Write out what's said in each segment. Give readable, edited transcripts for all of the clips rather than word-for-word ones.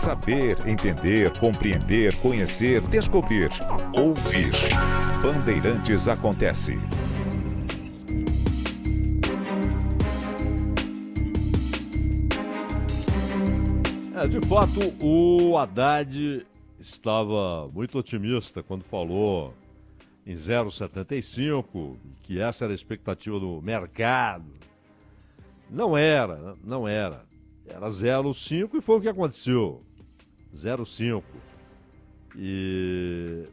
Saber, entender, compreender, conhecer, descobrir. Ouvir. Bandeirantes Acontece. De fato, o Haddad estava muito otimista quando falou em 0,75, que essa era a expectativa do mercado. Não era. Era 0,5 e foi o que aconteceu. 0,5. E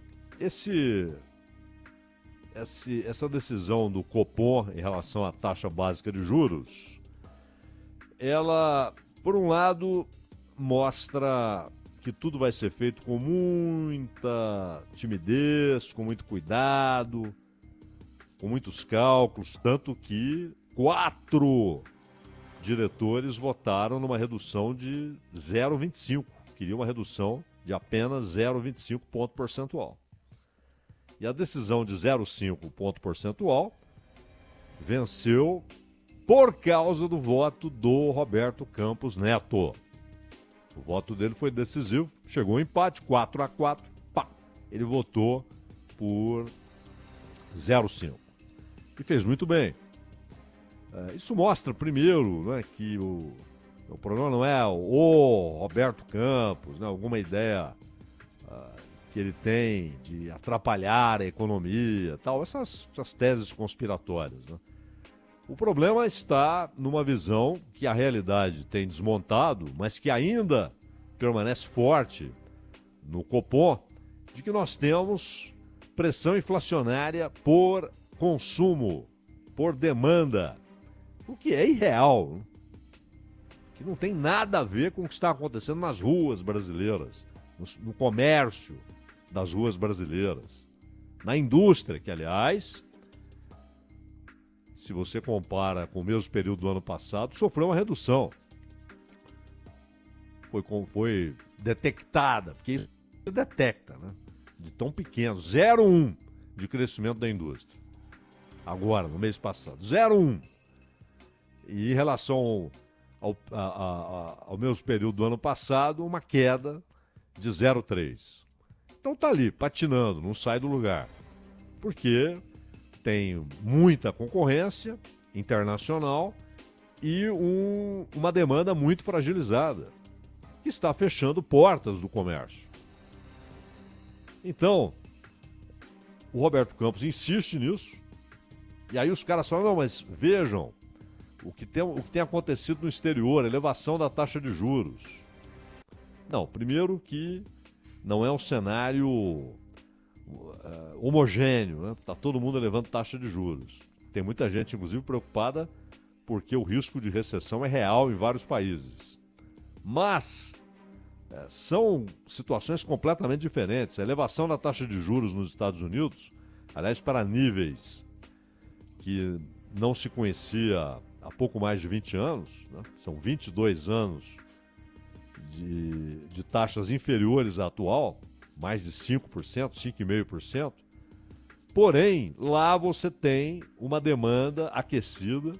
essa decisão do Copom em relação à taxa básica de juros, ela, por um lado, mostra que tudo vai ser feito com muita timidez, com muito cuidado, com muitos cálculos, tanto que 4 diretores votaram numa redução de 0,25, queriam uma redução de apenas 0,25 ponto percentual. E a decisão de 0,5 ponto percentual venceu por causa do voto do Roberto Campos Neto. O voto dele foi decisivo, chegou um empate, 4-4, pá, ele votou por 0,5. E fez muito bem. Isso mostra, primeiro, né, que o problema não é o Roberto Campos, né, alguma ideia que ele tem de atrapalhar a economia, tal, essas teses conspiratórias, né? O problema está numa visão que a realidade tem desmontado, mas que ainda permanece forte no Copom, de que nós temos pressão inflacionária por consumo, por demanda, o que é irreal, né? Que não tem nada a ver com o que está acontecendo nas ruas brasileiras, no comércio das ruas brasileiras, na indústria, que, aliás, se você compara com o mesmo período do ano passado, sofreu uma redução. Foi detectada, porque isso se detecta, né? De tão pequeno, 0,1 de crescimento da indústria. Agora, no mês passado, 0,1. E em relação ao mesmo período do ano passado, uma queda de 0,3. Então tá ali, patinando, não sai do lugar. Porque tem muita concorrência internacional e uma demanda muito fragilizada, que está fechando portas do comércio. Então, o Roberto Campos insiste nisso, e aí os caras falam, não, mas vejam o que tem acontecido no exterior, elevação da taxa de juros. Não, primeiro que não é um cenário homogêneo, né? Tá todo mundo elevando taxa de juros. Tem muita gente, inclusive, preocupada porque o risco de recessão é real em vários países. Mas são situações completamente diferentes. A elevação da taxa de juros nos Estados Unidos, aliás, para níveis que não se conhecia há pouco mais de 20 anos, né? São 22 anos de taxas inferiores à atual, mais de 5%, 5,5%. Porém, lá você tem uma demanda aquecida,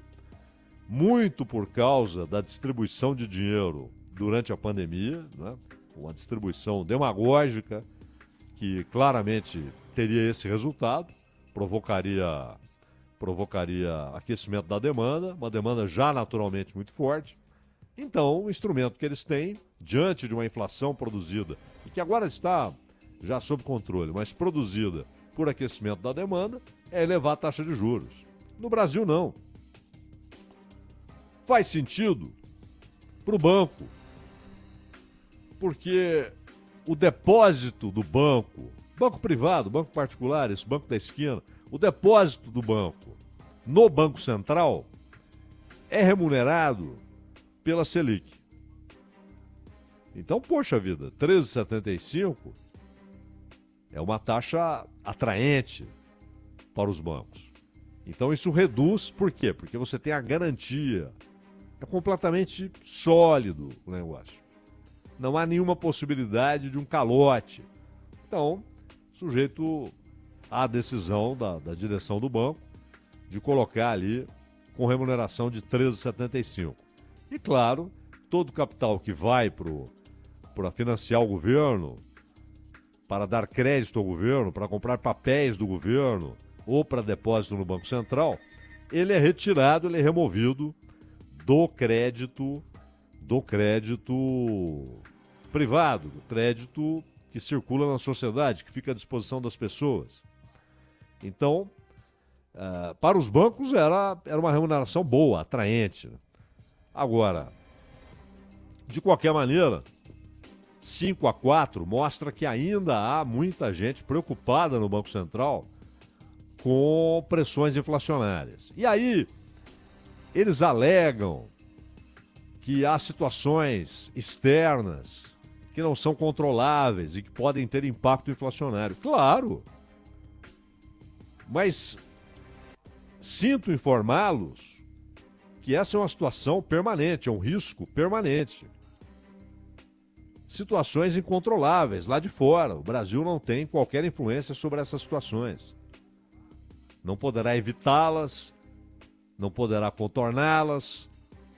muito por causa da distribuição de dinheiro durante a pandemia, né? Uma distribuição demagógica que claramente teria esse resultado, provocaria aquecimento da demanda, uma demanda já naturalmente muito forte. Então, o instrumento que eles têm, diante de uma inflação produzida, e que agora está já sob controle, mas produzida por aquecimento da demanda, é elevar a taxa de juros. No Brasil, não. Faz sentido para o banco, porque o depósito do banco privado, banco particular, esse banco da esquina, o depósito do banco no Banco Central é remunerado pela Selic. Então, poxa vida, 13,75 é uma taxa atraente para os bancos. Então isso reduz, por quê? Porque você tem a garantia. É completamente sólido o negócio. Não há nenhuma possibilidade de um calote. Então, sujeito à decisão da direção do banco de colocar ali com remuneração de 13,75. E claro, todo o capital que vai para para financiar o governo, para dar crédito ao governo, para comprar papéis do governo ou para depósito no Banco Central, ele é retirado, ele é removido do crédito privado, do crédito que circula na sociedade, que fica à disposição das pessoas. Então, para os bancos era uma remuneração boa, atraente. Agora, de qualquer maneira, 5-4 mostra que ainda há muita gente preocupada no Banco Central com pressões inflacionárias. E aí, eles alegam que há situações externas que não são controláveis e que podem ter impacto inflacionário. Claro! Mas sinto informá-los que essa é uma situação permanente, é um risco permanente. Situações incontroláveis lá de fora. O Brasil não tem qualquer influência sobre essas situações. Não poderá evitá-las, não poderá contorná-las,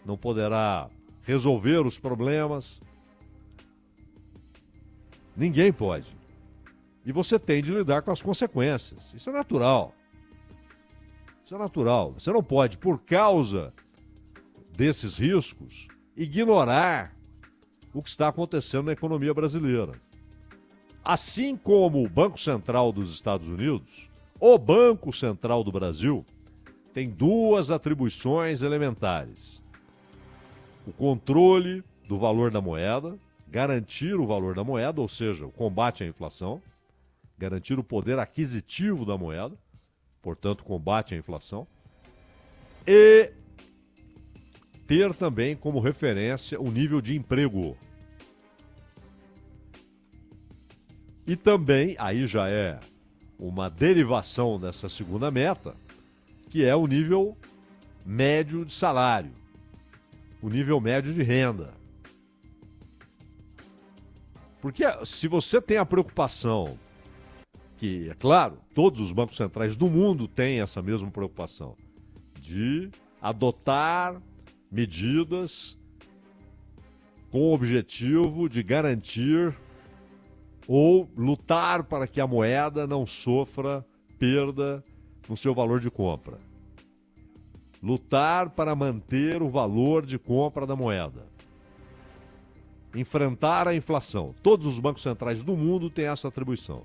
não poderá resolver os problemas. Ninguém pode. E você tem de lidar com as consequências. Isso é natural. Isso é natural. Você não pode, por causa desses riscos, ignorar o que está acontecendo na economia brasileira. Assim como o Banco Central dos Estados Unidos, o Banco Central do Brasil tem duas atribuições elementares: o controle do valor da moeda, garantir o valor da moeda, ou seja, o combate à inflação, garantir o poder aquisitivo da moeda, portanto, combate à inflação, e ter também como referência o nível de emprego. E também, aí já é uma derivação dessa segunda meta, que é o nível médio de salário, o nível médio de renda. Porque se você tem a preocupação, que é claro, todos os bancos centrais do mundo têm essa mesma preocupação, de adotar medidas com o objetivo de garantir ou lutar para que a moeda não sofra perda no seu valor de compra. Lutar para manter o valor de compra da moeda. Enfrentar a inflação. Todos os bancos centrais do mundo têm essa atribuição.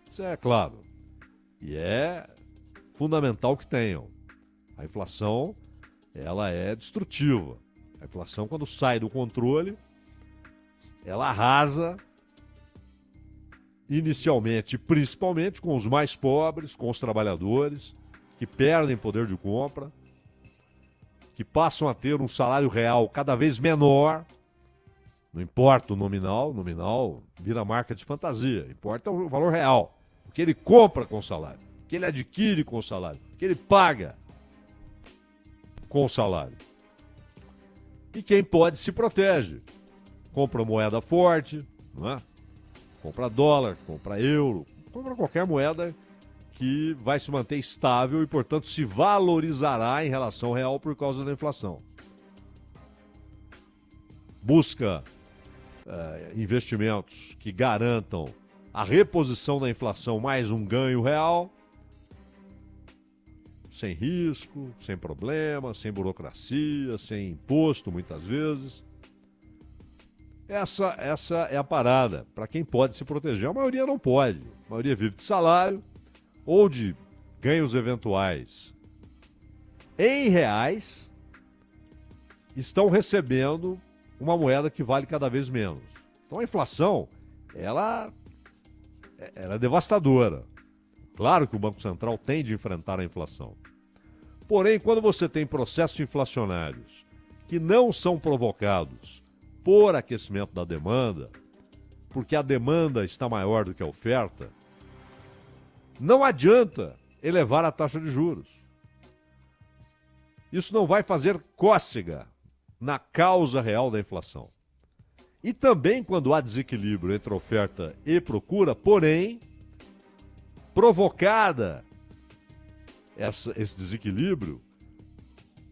Isso é claro. E é fundamental que tenham. A inflação, ela é destrutiva. A inflação, quando sai do controle, ela arrasa inicialmente, principalmente com os mais pobres, com os trabalhadores, que perdem poder de compra, que passam a ter um salário real cada vez menor. Não importa o nominal, nominal vira marca de fantasia, importa o valor real, o que ele compra com o salário, o que ele adquire com o salário, o que ele paga com o salário. E quem pode se protege, compra moeda forte, não é? Compra dólar, compra euro, compra qualquer moeda que vai se manter estável e, portanto, se valorizará em relação ao real por causa da inflação. Busca investimentos que garantam a reposição da inflação mais um ganho real, sem risco, sem problema, sem burocracia, sem imposto, muitas vezes. Essa é a parada, para quem pode se proteger. A maioria não pode. A maioria vive de salário ou de ganhos eventuais em reais, estão recebendo uma moeda que vale cada vez menos. Então a inflação, ela é devastadora. Claro que o Banco Central tem de enfrentar a inflação. Porém, quando você tem processos inflacionários que não são provocados por aquecimento da demanda, porque a demanda está maior do que a oferta, não adianta elevar a taxa de juros. Isso não vai fazer cócega na causa real da inflação. E também quando há desequilíbrio entre oferta e procura, porém, provocada esse desequilíbrio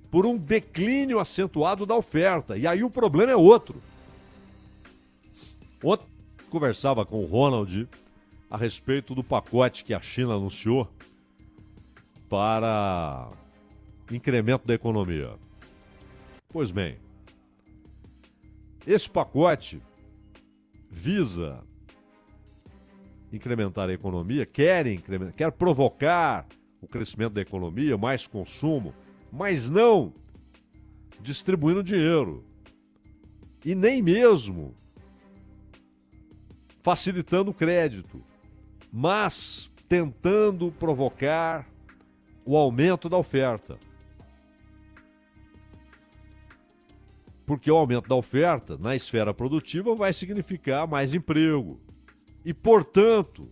por um declínio acentuado da oferta. E aí o problema é outro. Ontem conversava com o Ronald a respeito do pacote que a China anunciou para incremento da economia. Pois bem, esse pacote visa incrementar a economia, quer provocar o crescimento da economia, mais consumo, mas não distribuindo dinheiro e nem mesmo facilitando o crédito, mas tentando provocar o aumento da oferta. Porque o aumento da oferta na esfera produtiva vai significar mais emprego e, portanto,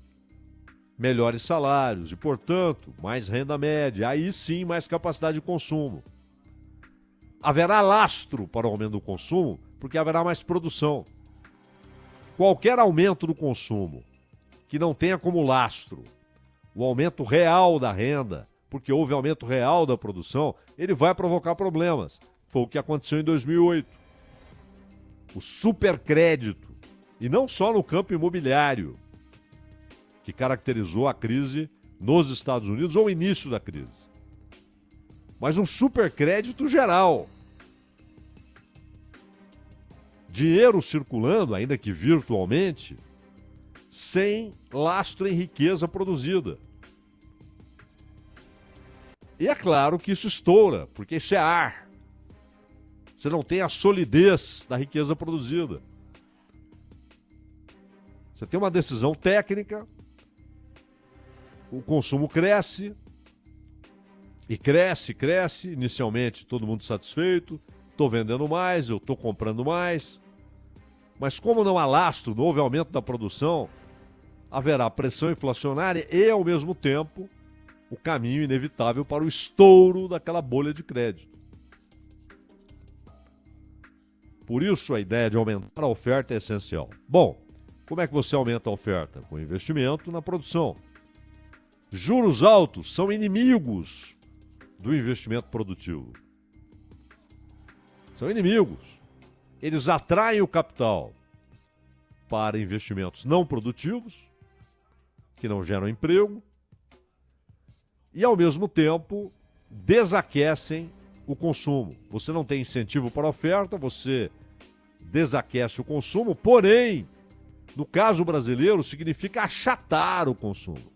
melhores salários e, portanto, mais renda média. Aí sim, mais capacidade de consumo. Haverá lastro para o aumento do consumo, porque haverá mais produção. Qualquer aumento do consumo que não tenha como lastro o aumento real da renda, porque houve aumento real da produção, ele vai provocar problemas. Foi o que aconteceu em 2008. O supercrédito, e não só no campo imobiliário, que caracterizou a crise nos Estados Unidos ou o início da crise, mas um supercrédito geral. Dinheiro circulando, ainda que virtualmente, sem lastro em riqueza produzida. E é claro que isso estoura, porque isso é ar. Você não tem a solidez da riqueza produzida. Você tem uma decisão técnica, o consumo cresce, e cresce, inicialmente todo mundo satisfeito, estou vendendo mais, eu estou comprando mais, mas como não há lastro, não houve aumento da produção, haverá pressão inflacionária e, ao mesmo tempo, o caminho inevitável para o estouro daquela bolha de crédito. Por isso, a ideia de aumentar a oferta é essencial. Bom, como é que você aumenta a oferta? Com investimento na produção. Juros altos são inimigos do investimento produtivo. São inimigos. Eles atraem o capital para investimentos não produtivos, que não geram emprego, e, ao mesmo tempo, desaquecem o consumo. Você não tem incentivo para a oferta, você desaquece o consumo, porém, no caso brasileiro, significa achatar o consumo,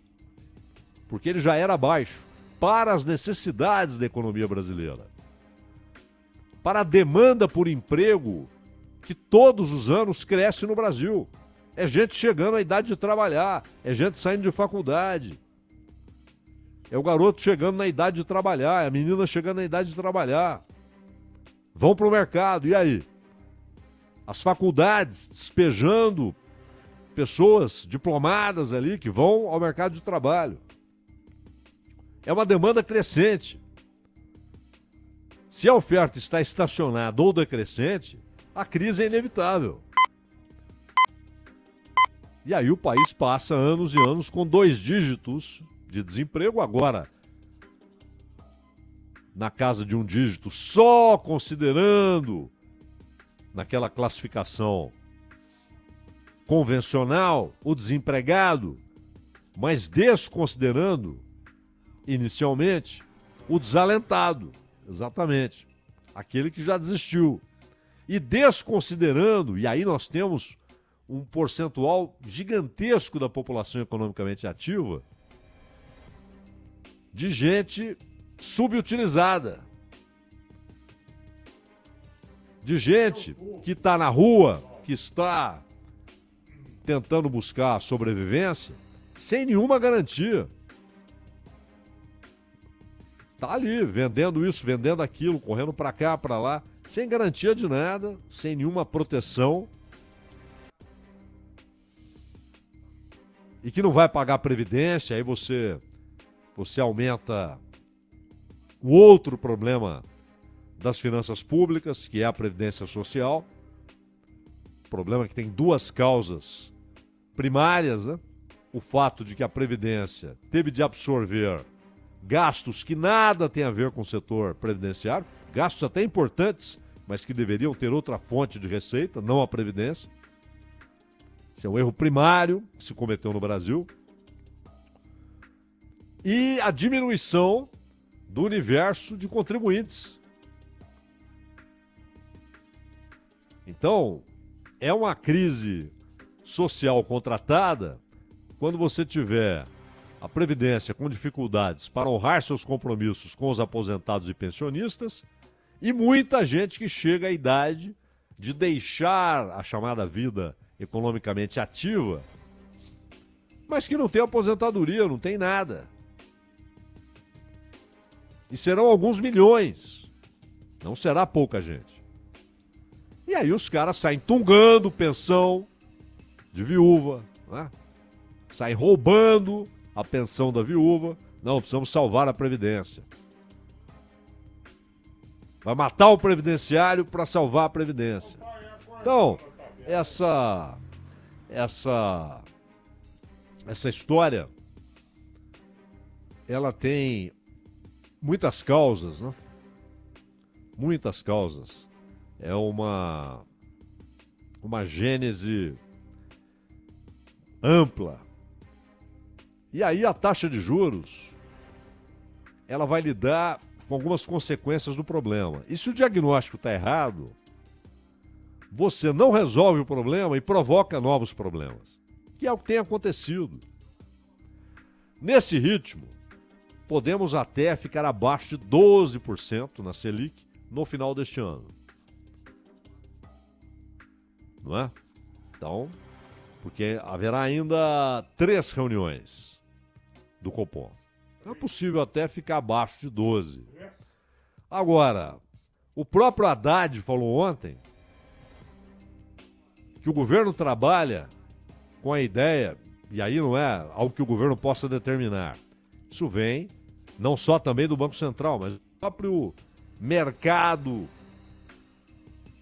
porque ele já era baixo para as necessidades da economia brasileira, para a demanda por emprego que todos os anos cresce no Brasil. É gente chegando à idade de trabalhar, é gente saindo de faculdade, é o garoto chegando na idade de trabalhar, é a menina chegando na idade de trabalhar. Vão para o mercado, e aí? As faculdades despejando pessoas diplomadas ali que vão ao mercado de trabalho. É uma demanda crescente. Se a oferta está estacionada ou decrescente, a crise é inevitável. E aí o país passa anos e anos com 2 dígitos de desemprego, agora na casa de 1 dígito, só considerando naquela classificação convencional o desempregado, mas desconsiderando inicialmente o desalentado, exatamente, aquele que já desistiu, e desconsiderando, e aí nós temos um percentual gigantesco da população economicamente ativa, de gente subutilizada, de gente que está na rua, que está tentando buscar sobrevivência, sem nenhuma garantia. Está ali, vendendo isso, vendendo aquilo, correndo para cá, para lá, sem garantia de nada, sem nenhuma proteção. E que não vai pagar a previdência, aí você aumenta o outro problema das finanças públicas, que é a previdência social. Problema que tem 2 causas primárias, né? O fato de que a previdência teve de absorver gastos que nada tem a ver com o setor previdenciário, gastos até importantes, mas que deveriam ter outra fonte de receita, não a previdência. Esse é um erro primário que se cometeu no Brasil. E a diminuição do universo de contribuintes. Então, é uma crise social contratada quando você tiver a Previdência com dificuldades para honrar seus compromissos com os aposentados e pensionistas e muita gente que chega à idade de deixar a chamada vida economicamente ativa, mas que não tem aposentadoria, não tem nada. E serão alguns milhões, não será pouca gente. E aí os caras saem tungando pensão de viúva, né? Saem roubando a pensão da viúva. Não, precisamos salvar a Previdência. Vai matar o previdenciário para salvar a Previdência. Então, essa história, ela tem muitas causas, né? Muitas causas. É uma gênese ampla. E aí a taxa de juros, ela vai lidar com algumas consequências do problema. E se o diagnóstico está errado, você não resolve o problema e provoca novos problemas, que é o que tem acontecido. Nesse ritmo, podemos até ficar abaixo de 12% na Selic no final deste ano. Não é? Então, porque haverá ainda 3 reuniões do Copom. Então é possível até ficar abaixo de 12. Agora, o próprio Haddad falou ontem que o governo trabalha com a ideia, e aí não é algo que o governo possa determinar. Isso vem não só também do Banco Central, mas do próprio mercado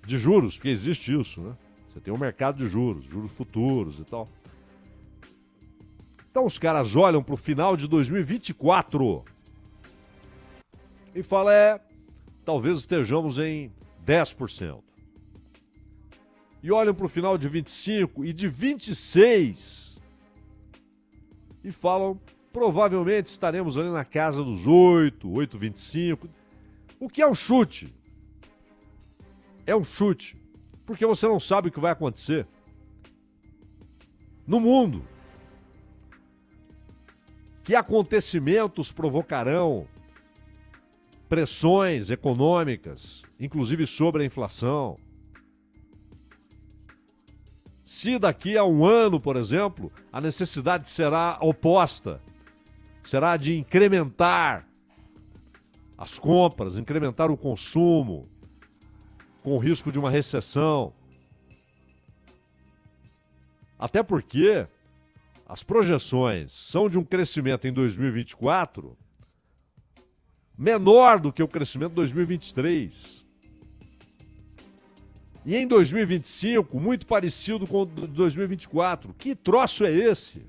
de juros, porque existe isso, né? Você tem um mercado de juros, juros futuros e tal. Então os caras olham para o final de 2024 e falam, talvez estejamos em 10%. E olham para o final de 25 e de 26 e falam, provavelmente estaremos ali na casa dos 8,25. O que é um chute? É um chute. Porque você não sabe o que vai acontecer no mundo. Que acontecimentos provocarão pressões econômicas, inclusive sobre a inflação. Se daqui a um ano, por exemplo, a necessidade será oposta, será de incrementar as compras, incrementar o consumo, com o risco de uma recessão. Até porque as projeções são de um crescimento em 2024 menor do que o crescimento de 2023. E em 2025, muito parecido com o de 2024. Que troço é esse?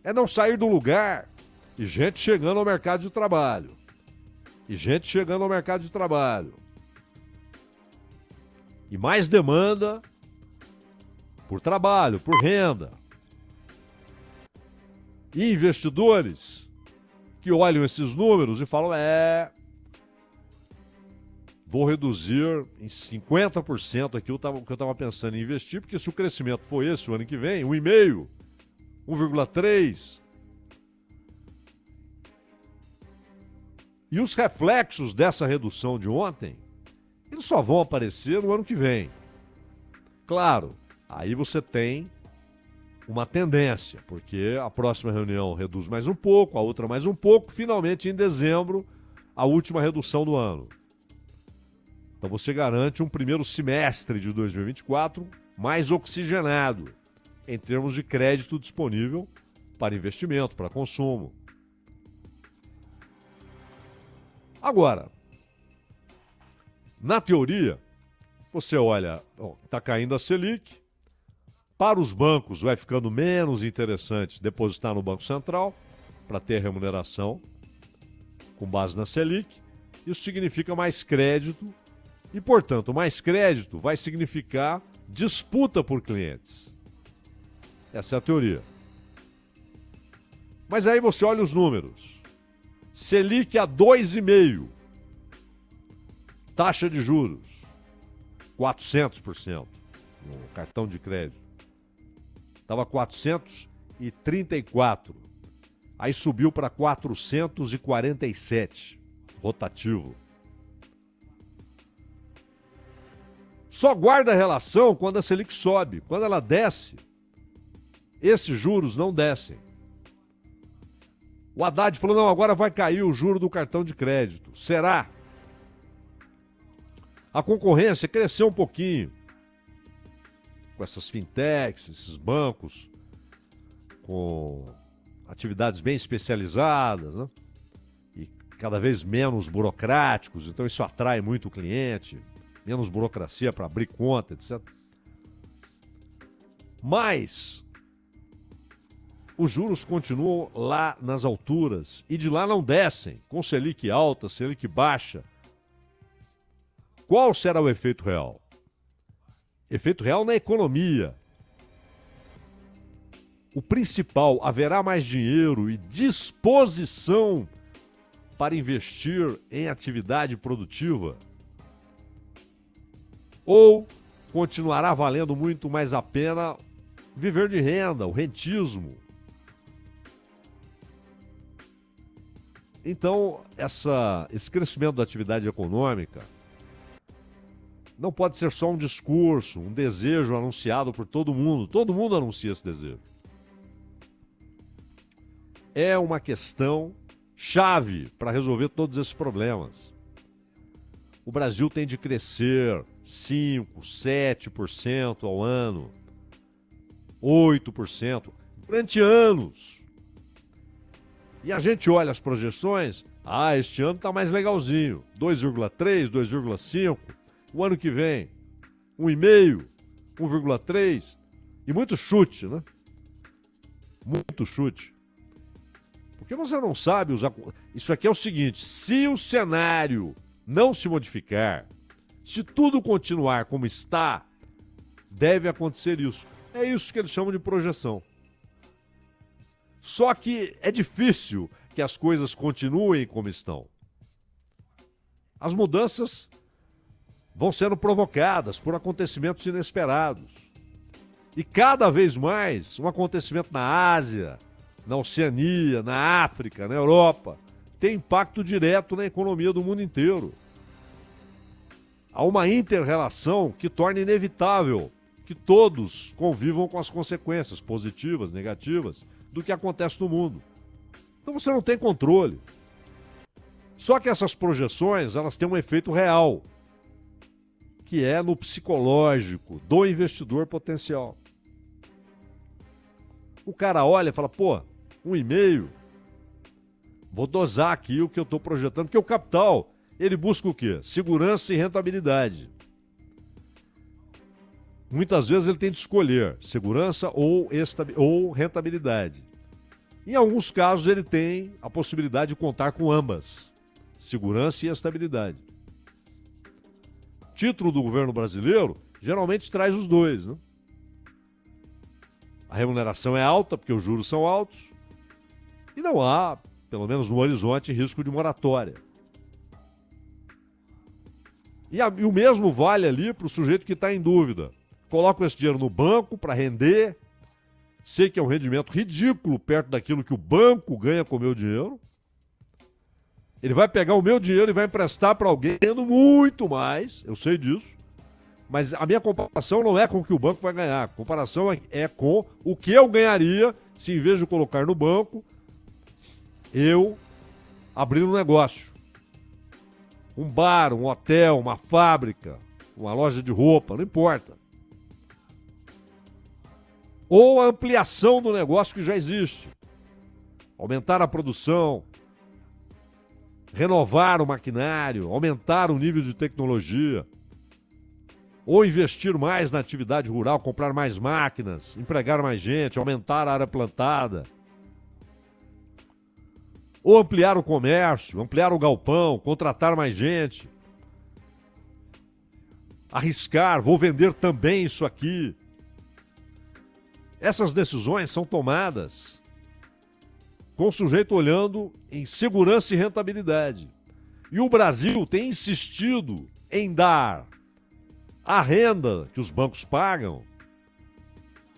É não sair do lugar. E gente chegando ao mercado de trabalho. E mais demanda por trabalho, por renda. E investidores que olham esses números e falam, vou reduzir em 50% aqui o que eu estava pensando em investir, porque se o crescimento for esse o ano que vem, 1,5%, 1,3%. E os reflexos dessa redução de ontem, eles só vão aparecer no ano que vem. Claro, aí você tem uma tendência, porque a próxima reunião reduz mais um pouco, a outra mais um pouco, finalmente em dezembro, a última redução do ano. Então você garante um primeiro semestre de 2024 mais oxigenado, em termos de crédito disponível para investimento, para consumo. Agora, na teoria, você olha, está caindo a Selic, para os bancos vai ficando menos interessante depositar no Banco Central para ter remuneração com base na Selic. Isso significa mais crédito e, portanto, mais crédito vai significar disputa por clientes. Essa é a teoria. Mas aí você olha os números. Selic a 2,5%. Taxa de juros 400% no cartão de crédito. Estava 434. Aí subiu para 447, rotativo. Só guarda a relação quando a Selic sobe. Quando ela desce, esses juros não descem. O Haddad falou, não, agora vai cair o juro do cartão de crédito. Será? A concorrência cresceu um pouquinho. Com essas fintechs, esses bancos, com atividades bem especializadas, né? E cada vez menos burocráticos, então isso atrai muito o cliente, menos burocracia para abrir conta, etc. Mas os juros continuam lá nas alturas e de lá não descem, com Selic alta, Selic baixa. Qual será o efeito real? Efeito real na economia. O principal, haverá mais dinheiro e disposição para investir em atividade produtiva? Ou continuará valendo muito mais a pena viver de renda, o rentismo? Então, esse crescimento da atividade econômica não pode ser só um discurso, um desejo anunciado por todo mundo. Todo mundo anuncia esse desejo. É uma questão chave para resolver todos esses problemas. O Brasil tem de crescer 5%, 7% ao ano, 8%, durante anos. E a gente olha as projeções, este ano está mais legalzinho, 2,3%, 2,5%. O ano que vem, 1,5%, 1,3%. E muito chute, né? Muito chute. Porque você não sabe usar... Isso aqui é o seguinte, se o cenário não se modificar, se tudo continuar como está, deve acontecer isso. É isso que eles chamam de projeção. Só que é difícil que as coisas continuem como estão. As mudanças vão sendo provocadas por acontecimentos inesperados. E cada vez mais, um acontecimento na Ásia, na Oceania, na África, na Europa, tem impacto direto na economia do mundo inteiro. Há uma inter-relação que torna inevitável que todos convivam com as consequências positivas, negativas, do que acontece no mundo. Então você não tem controle. Só que essas projeções, elas têm um efeito real, que é no psicológico do investidor potencial. O cara olha e fala, 1,5%, vou dosar aqui o que eu estou projetando, porque o capital, ele busca o quê? Segurança e rentabilidade. Muitas vezes ele tem de escolher segurança ou rentabilidade. Em alguns casos ele tem a possibilidade de contar com ambas, segurança e estabilidade. Título do governo brasileiro geralmente traz os dois, né? A remuneração é alta porque os juros são altos e não há, pelo menos no horizonte, risco de moratória. E o mesmo vale ali para o sujeito que está em dúvida. Coloco esse dinheiro no banco para render, sei que é um rendimento ridículo perto daquilo que o banco ganha com o meu dinheiro. Ele vai pegar o meu dinheiro e vai emprestar para alguém ganhando muito mais, eu sei disso. Mas a minha comparação não é com o que o banco vai ganhar. A comparação é com o que eu ganharia se, em vez de colocar no banco, eu abrir um negócio. Um bar, um hotel, uma fábrica, uma loja de roupa, não importa. Ou a ampliação do negócio que já existe. Aumentar a produção, renovar o maquinário, aumentar o nível de tecnologia. Ou investir mais na atividade rural, comprar mais máquinas, empregar mais gente, aumentar a área plantada. Ou ampliar o comércio, ampliar o galpão, contratar mais gente. arriscar, vou vender também isso aqui. Essas decisões são tomadas com o sujeito olhando em segurança e rentabilidade. E o Brasil tem insistido em dar à renda que os bancos pagam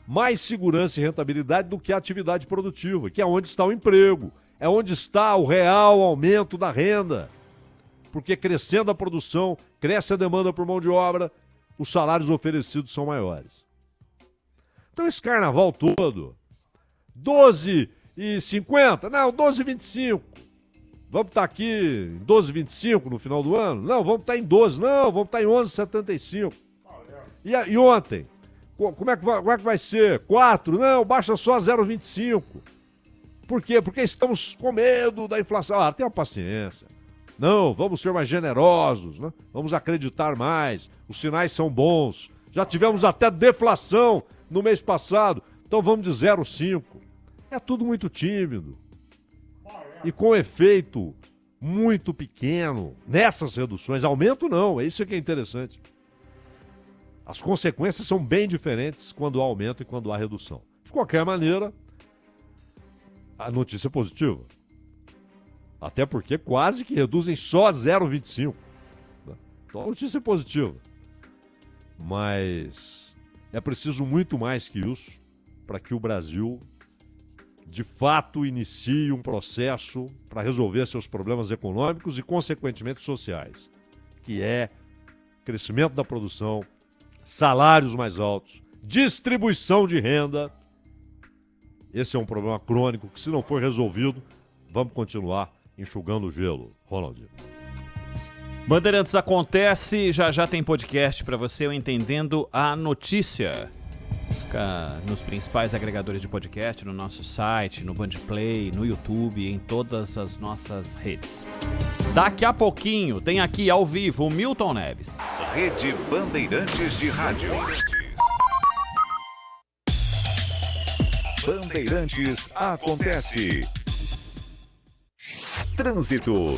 mais segurança e rentabilidade do que a atividade produtiva, que é onde está o emprego, é onde está o real aumento da renda. Porque crescendo a produção, cresce a demanda por mão de obra, os salários oferecidos são maiores. Então esse carnaval todo, 12,50, não, 12,25. Vamos estar aqui em 12,25 no final do ano? Não, vamos estar em 12, não, vamos estar em 11,75. E ontem? Como é que vai ser? 4? Não, baixa só 0,25. Por quê? Porque estamos com medo da inflação. Tenha paciência. Não, vamos ser mais generosos, né? Vamos acreditar mais. Os sinais são bons. Já tivemos até deflação no mês passado. Então vamos de 0,5. É tudo muito tímido. E com efeito muito pequeno nessas reduções. Aumento não, é isso que é interessante. As consequências são bem diferentes quando há aumento e quando há redução. De qualquer maneira, a notícia é positiva. Até porque quase que reduzem só 0,25. Então a notícia é positiva. Mas é preciso muito mais que isso para que o Brasil, de fato, inicie um processo para resolver seus problemas econômicos e, consequentemente, sociais, que é crescimento da produção, salários mais altos, distribuição de renda. Esse é um problema crônico que, se não for resolvido, vamos continuar enxugando o gelo. Ronaldinho. Bandeirantes acontece, já tem podcast para você, o Entendendo a Notícia. Fica nos principais agregadores de podcast, no nosso site, no Bandplay, no YouTube, em todas as nossas redes. Daqui a pouquinho tem aqui ao vivo o Milton Neves. Rede Bandeirantes de Rádio. Bandeirantes acontece. Trânsito.